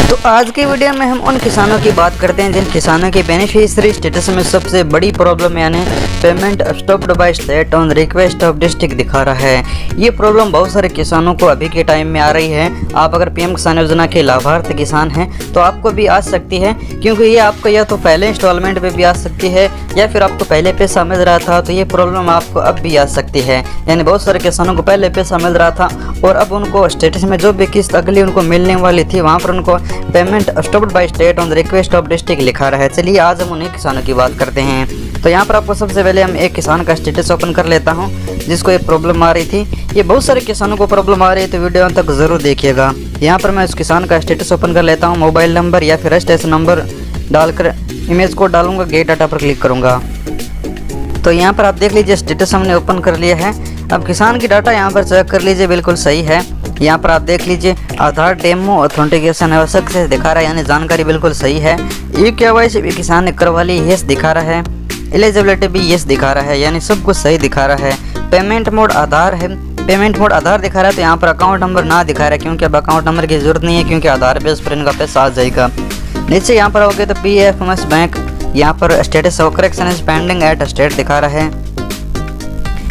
तो आज की वीडियो में हम उन किसानों की बात करते हैं जिन किसानों के बेनिफिशियरी स्टेटस में सबसे बड़ी प्रॉब्लम यानी payment stopped by state on request of district दिखा रहा है। ये प्रॉब्लम बहुत सारे किसानों को अभी के टाइम में आ रही है। आप अगर पीएम किसान योजना के लाभार्थी किसान हैं तो आपको भी आ सकती है, क्योंकि ये आपको या तो पहले इंस्टॉलमेंट में भी आ सकती है या फिर आपको पहले पैसा मिल रहा था तो ये प्रॉब्लम आपको अब भी आ सकती है। यानी बहुत सारे किसानों को पहले पैसा मिल रहा था और अब उनको स्टेटस में जो भी किस्त अगली उनको मिलने वाली थी वहाँ पर उनको payment stopped by state on request of district लिखा रहा है। चलिए आज हम उन्हीं किसानों की बात करते हैं। तो यहाँ पर आपको सबसे पहले हम एक किसान का स्टेटस ओपन कर लेता हूँ जिसको ये प्रॉब्लम आ रही थी। ये बहुत सारे किसानों को प्रॉब्लम आ रही है तो वीडियो तक ज़रूर देखिएगा। यहाँ पर मैं उस किसान का स्टेटस ओपन कर लेता हूँ। मोबाइल नंबर या फिर रजिस्ट्रेशन नंबर डालकर इमेज कोड डालूंगा, गेट डाटा पर क्लिक करूँगा। तो यहाँ पर आप देख लीजिए स्टेटस हमने ओपन कर लिया है। अब किसान की डाटा यहाँ पर चेक कर लीजिए, बिल्कुल सही है। यहाँ पर आप देख लीजिए आधार डेमो ऑथेंटिकेशन आवश्यक से दिखा रहा है, यानी जानकारी बिल्कुल सही है। KYC भी किसान ने करवा ली, यस दिखा रहा है। एलिजिबिलिटी भी यस दिखा रहा है, यानी सब कुछ सही दिखा रहा है। पेमेंट मोड आधार है, पेमेंट मोड आधार दिखा रहा है। तो यहाँ पर अकाउंट नंबर ना दिखा रहा है क्योंकि अब अकाउंट नंबर की जरूरत नहीं है, क्योंकि आधार बेस पर इनका पैसा आ जाएगा। नीचे यहाँ पर आओगे तो PFMS बैंक, यहाँ पर status of correction is pending at state दिखा रहा है,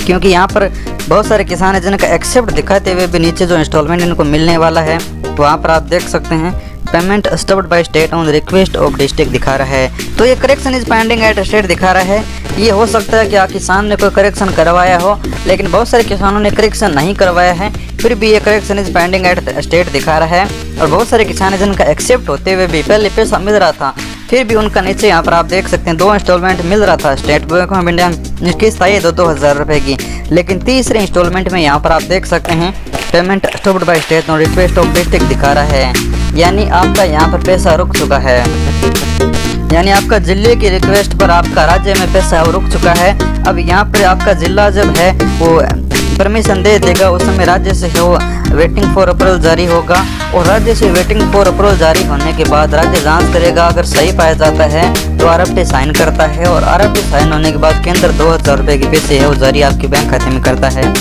क्योंकि यहाँ पर बहुत सारे किसान हैं जिनका एक्सेप्ट दिखाते हुए भी नीचे जो इंस्टॉलमेंट इनको मिलने वाला है वहाँ पर आप देख सकते हैं payment stopped by state on request of district दिखा रहा है। तो ये correction is pending at state दिखा रहा है। ये हो सकता है कि आप किसान ने कोई करेक्शन करवाया हो, लेकिन बहुत सारे किसानों ने करेक्शन नहीं करवाया है, फिर भी ये correction is pending at state दिखा रहा है। और बहुत सारे किसान हैं जिनका एक्सेप्ट होते हुए भी पहले पैसा मिल रहा था, फिर भी उनका नीचे यहाँ पर आप देख सकते हैं 2 इंस्टॉलमेंट मिल रहा था। स्टेट बैंक ऑफ इंडिया किस्त आई है 2-2 हज़ार रुपये की, लेकिन तीसरे इंस्टॉलमेंट में यहाँ पर आप देख सकते हैं payment stopped by state on request of district दिखा रहा है, यानी आपका यहाँ पर पैसा रुक चुका है। यानी आपका जिले की रिक्वेस्ट पर आपका राज्य में पैसा रुक चुका है। अब यहाँ पर आपका जिला जब है वो परमिशन दे देगा, उस समय राज्य से वो वेटिंग फॉर अप्रूवल जारी होगा, और राज्य से वेटिंग फॉर अप्रूवल जारी होने के बाद राज्य जांच करेगा। अगर सही पाया जाता है तो RFT साइन करता है, और RFT साइन होने के बाद केंद्र 2,000 रुपये के पैसे है वो जारी आपके बैंक खाते में करता है।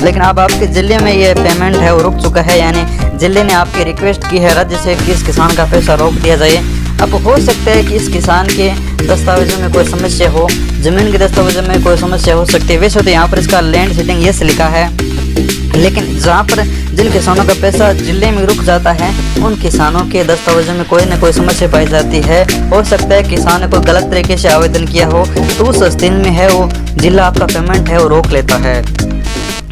लेकिन अब आपके ज़िले में ये पेमेंट है वो रुक चुका है, यानी ज़िले ने आपकी रिक्वेस्ट की है राज्य से कि इस किसान का पैसा रोक दिया जाए। अब हो सकता है कि इस किसान के दस्तावेजों में कोई समस्या हो, ज़मीन के दस्तावेजों में कोई समस्या हो सकती है। वैसे तो यहाँ पर इसका लैंड सीटिंग यस लिखा है, लेकिन जहाँ पर जिन किसानों का पैसा जिले में रुक जाता है उन किसानों के दस्तावेजों में कोई ना कोई समस्या पाई जाती है। हो सकता है किसान ने कोई गलत तरीके से आवेदन किया हो तो उस स्थिति में है वो जिला आपका पेमेंट है वो रोक लेता है।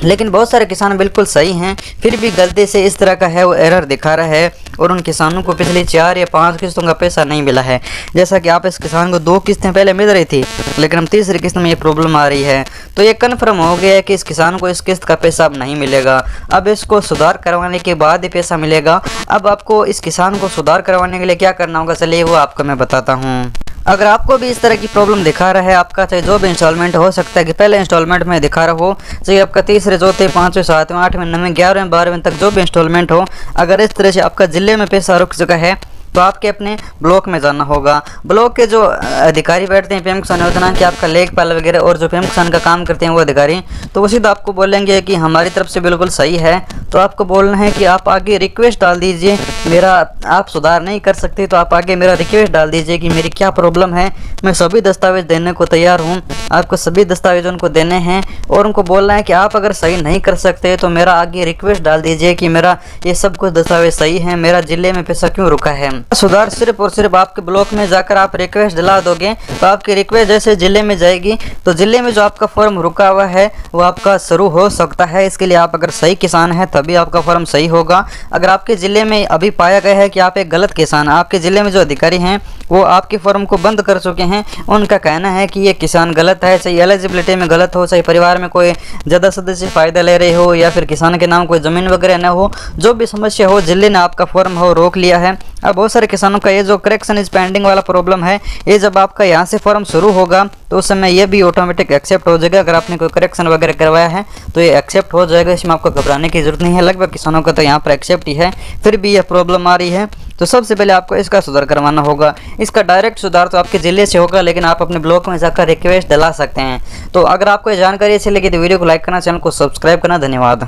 लेकिन बहुत सारे किसान बिल्कुल सही हैं, फिर भी गलती से इस तरह का है वो एरर दिखा रहा है, और उन किसानों को पिछली 4 या 5 किस्तों का पैसा नहीं मिला है। जैसा कि आप इस किसान को 2 किस्तें पहले मिल रही थी, लेकिन हम तीसरी किस्त में ये प्रॉब्लम आ रही है। तो ये कन्फर्म हो गया है कि इस किसान को इस किस्त का पैसा अब नहीं मिलेगा। अब इसको सुधार करवाने के बाद ही पैसा मिलेगा। अब आपको इस किसान को सुधार करवाने के लिए क्या करना होगा, चलिए वो आपको मैं बताता हूँ। अगर आपको भी इस तरह की प्रॉब्लम दिखा रहा है, आपका चाहे जो भी इंस्टॉलमेंट हो सकता है कि पहले इंस्टॉलमेंट में दिखा रहा हो, चाहे आपका तीसरे, चौथे, 5वें, 7वें, 8वें, 9वें, 11वें, 12वें तक जो भी इंस्टॉलमेंट हो, अगर इस तरह से आपका जिले में पैसा रुक चुका है तो आपके अपने ब्लॉक में जाना होगा। ब्लॉक के जो अधिकारी बैठते हैं पीएम किसान योजना के, आपका लेखपाल वगैरह और जो पीएम किसान का काम करते हैं वो अधिकारी, तो वो सीधा आपको बोलेंगे कि हमारी तरफ से बिल्कुल सही है। तो आपको बोलना है कि आप आगे रिक्वेस्ट डाल दीजिए, मेरा आप सुधार नहीं कर सकते तो आप आगे मेरा रिक्वेस्ट डाल दीजिए कि मेरी क्या प्रॉब्लम है। मैं सभी दस्तावेज देने को तैयार हूँ, आपको सभी दस्तावेज उनको देने हैं, और उनको बोलना है कि आप अगर सही नहीं कर सकते तो मेरा आगे रिक्वेस्ट डाल दीजिए कि मेरा ये सब कुछ दस्तावेज सही है, मेरा जिले में पैसा क्यों रुका है। सुधार सिर्फ और सिर्फ आपके ब्लॉक में जाकर आप रिक्वेस्ट दिला दोगे तो आपकी रिक्वेस्ट जैसे जिले में जाएगी तो जिले में जो आपका फॉर्म रुका हुआ है वो आपका शुरू हो सकता है। इसके लिए आप अगर सही किसान है तभी आपका फॉर्म सही होगा। अगर आपके ज़िले में अभी पाया गया है कि आप एक गलत किसान, आपके ज़िले में जो अधिकारी हैं वो आपके फॉर्म को बंद कर चुके हैं, उनका कहना है कि ये किसान गलत है, चाहे एलिजिबिलिटी में गलत हो, चाहे परिवार में कोई ज़्यादा सदस्य फ़ायदा ले रहे हो, या फिर किसान के नाम कोई ज़मीन वगैरह न हो, जो भी समस्या हो जिले ने आपका फॉर्म हो रोक लिया है। अब बहुत सारे किसानों का ये जो करेक्शन इज पेंडिंग वाला प्रॉब्लम है, ये जब आपका यहाँ से फॉर्म शुरू होगा तो उस समय ये भी ऑटोमेटिक एक्सेप्ट हो जाएगा। अगर आपने कोई करेक्शन वगैरह करवाया है तो ये एक्सेप्ट हो जाएगा, इसमें आपको घबराने की जरूरत नहीं है। लगभग किसानों का तो यहाँ पर एक्सेप्ट ही है, फिर भी यह प्रॉब्लम आ रही है। तो सबसे पहले आपको इसका सुधार करवाना होगा। इसका डायरेक्ट सुधार तो आपके ज़िले से होगा, लेकिन आप अपने ब्लॉक में जाकर रिक्वेस्ट दिला सकते हैं। तो अगर आपको ये जानकारी अच्छी लगी तो वीडियो को लाइक करना, चैनल को सब्सक्राइब करना। धन्यवाद।